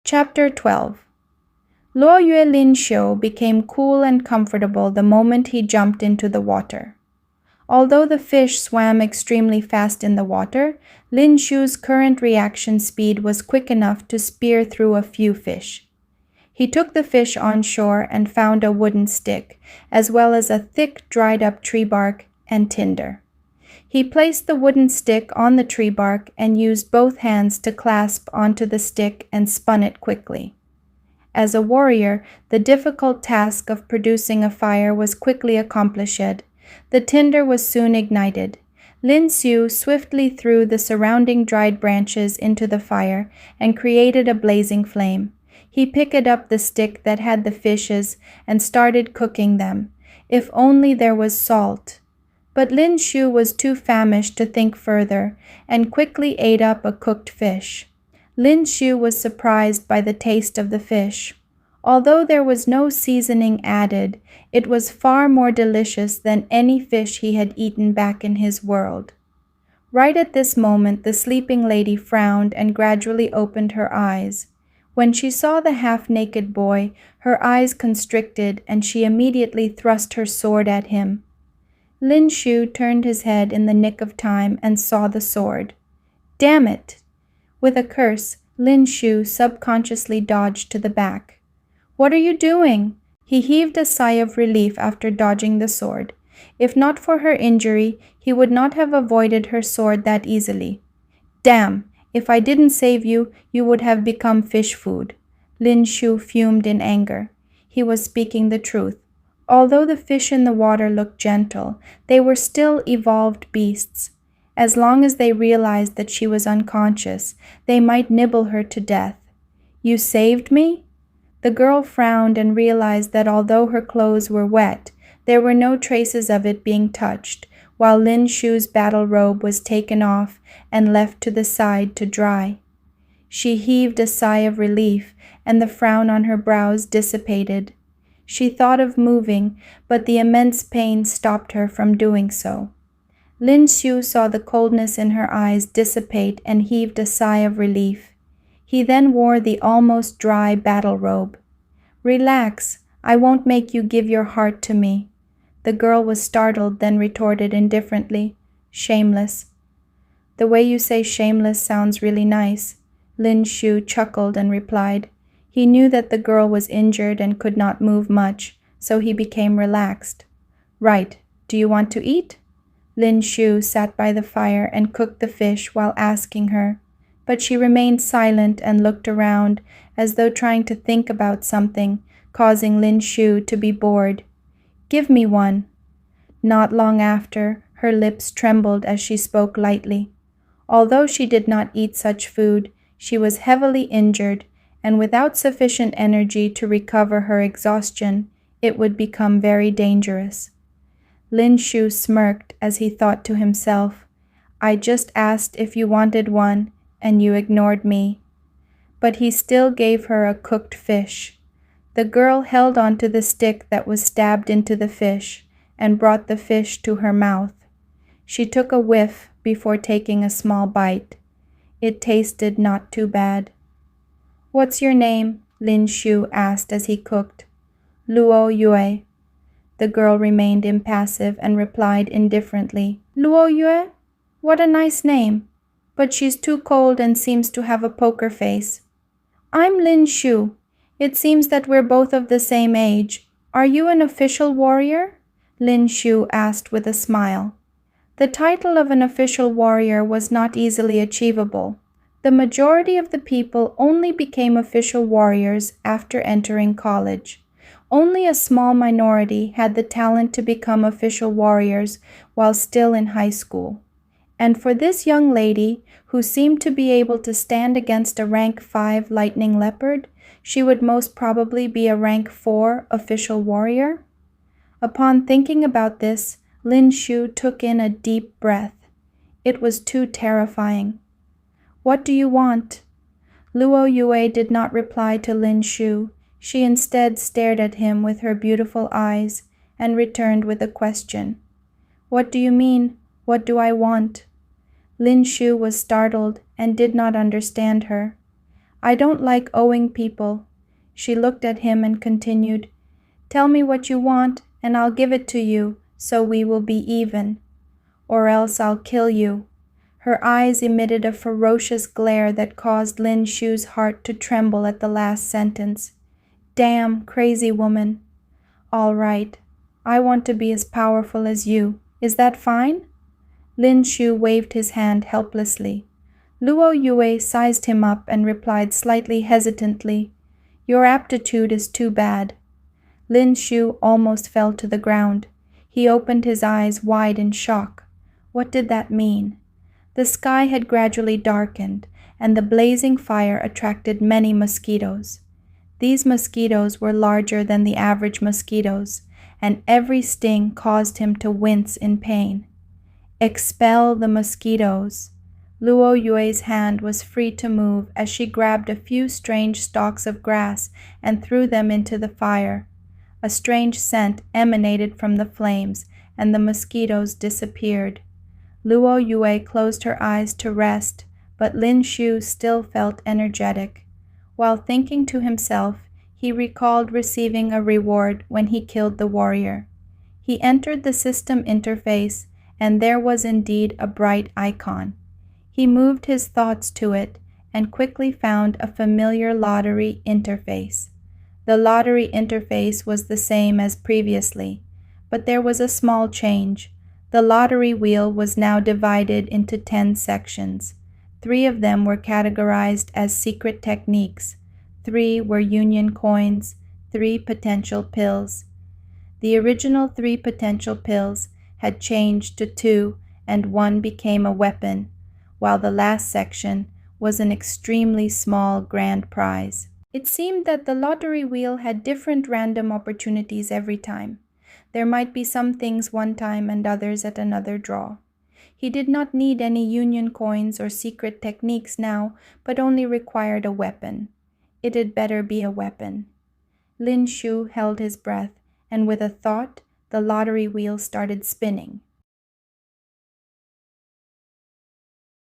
Chapter 12. Luo Yue Lin Xiu became cool and comfortable the moment he jumped into the water. Although the fish swam extremely fast in the water, Lin Xiu's current reaction speed was quick enough to spear through a few fish. He took the fish on shore and found a wooden stick, as well as a thick dried-up tree bark and tinder. He placed the wooden stick on the tree bark and used both hands to clasp onto the stick and spun it quickly. As a warrior, the difficult task of producing a fire was quickly accomplished. The tinder was soon ignited. Lin Xiu swiftly threw the surrounding dried branches into the fire and created a blazing flame. He picked up the stick that had the fishes and started cooking them. If only there was salt. But Lin Xiu was too famished to think further and quickly ate up a cooked fish. Lin Xiu was surprised by the taste of the fish. Although there was no seasoning added, it was far more delicious than any fish he had eaten back in his world. Right at this moment, the sleeping lady frowned and gradually opened her eyes. When she saw the half-naked boy, her eyes constricted and she immediately thrust her sword at him. Lin Xiu turned his head in the nick of time and saw the sword. Damn it! With a curse, Lin Xiu subconsciously dodged to the back. What are you doing? He heaved a sigh of relief after dodging the sword. If not for her injury, he would not have avoided her sword that easily. Damn! If I didn't save you, you would have become fish food. Lin Xiu fumed in anger. He was speaking the truth. Although the fish in the water looked gentle, they were still evolved beasts. As long as they realized that she was unconscious, they might nibble her to death. You saved me? The girl frowned and realized that although her clothes were wet, there were no traces of it being touched, while Lin Xiu's battle robe was taken off and left to the side to dry. She heaved a sigh of relief, and the frown on her brows dissipated. She thought of moving, but the immense pain stopped her from doing so. Lin Xiu saw the coldness in her eyes dissipate and heaved a sigh of relief. He then wore the almost dry battle robe. Relax, I won't make you give your heart to me. The girl was startled, then retorted indifferently, Shameless. The way you say shameless sounds really nice. Lin Xiu chuckled and replied. He knew that the girl was injured and could not move much, so he became relaxed. Right, do you want to eat? Lin Xiu sat by the fire and cooked the fish while asking her, but she remained silent and looked around as though trying to think about something, causing Lin Xiu to be bored. Give me one. Not long after, her lips trembled as she spoke lightly. Although she did not eat such food, she was heavily injured, and without sufficient energy to recover her exhaustion, it would become very dangerous. Lin Xiu smirked as he thought to himself, I just asked if you wanted one, and you ignored me. But he still gave her a cooked fish. The girl held onto the stick that was stabbed into the fish and brought the fish to her mouth. She took a whiff before taking a small bite. It tasted not too bad. What's your name? Lin Xiu asked as he cooked. Luo Yue. The girl remained impassive and replied indifferently, Luo Yue? What a nice name. But she's too cold and seems to have a poker face. I'm Lin Xiu. It seems that we're both of the same age. Are you an official warrior? Lin Xiu asked with a smile. The title of an official warrior was not easily achievable. The majority of the people only became official warriors after entering college. Only a small minority had the talent to become official warriors while still in high school. And for this young lady, who seemed to be able to stand against a rank 5 lightning leopard, she would most probably be a rank 4 official warrior. Upon thinking about this, Lin Xiu took in a deep breath. It was too terrifying. What do you want? Luo Yue did not reply to Lin Xiu. She instead stared at him with her beautiful eyes and returned with a question. What do you mean? What do I want? Lin Xiu was startled and did not understand her. I don't like owing people." She looked at him and continued, "Tell me what you want, and I'll give it to you, so we will be even. Or else I'll kill you." Her eyes emitted a ferocious glare that caused Lin Xiu's heart to tremble at the last sentence. "Damn, crazy woman." "All right. I want to be as powerful as you. Is that fine?" Lin Xiu waved his hand helplessly. Luo Yue sized him up and replied slightly hesitantly, "Your aptitude is too bad." Lin Xiu almost fell to the ground. He opened his eyes wide in shock. What did that mean? The sky had gradually darkened, and the blazing fire attracted many mosquitoes. These mosquitoes were larger than the average mosquitoes, and every sting caused him to wince in pain. "Expel the mosquitoes." Luo Yue's hand was free to move as she grabbed a few strange stalks of grass and threw them into the fire. A strange scent emanated from the flames, and the mosquitoes disappeared. Luo Yue closed her eyes to rest, but Lin Xiu still felt energetic. While thinking to himself, he recalled receiving a reward when he killed the warrior. He entered the system interface, and there was indeed a bright icon. He moved his thoughts to it and quickly found a familiar lottery interface. The lottery interface was the same as previously, but there was a small change. The lottery wheel was now divided into 10 sections. 3 of them were categorized as secret techniques. 3 were union coins, 3 potential pills. The original 3 potential pills had changed to 2, and 1 became a weapon, while the last section was an extremely small grand prize. It seemed that the lottery wheel had different random opportunities every time. There might be some things one time and others at another draw. He did not need any union coins or secret techniques now, but only required a weapon. It had better be a weapon. Lin Xiu held his breath, and with a thought, the lottery wheel started spinning.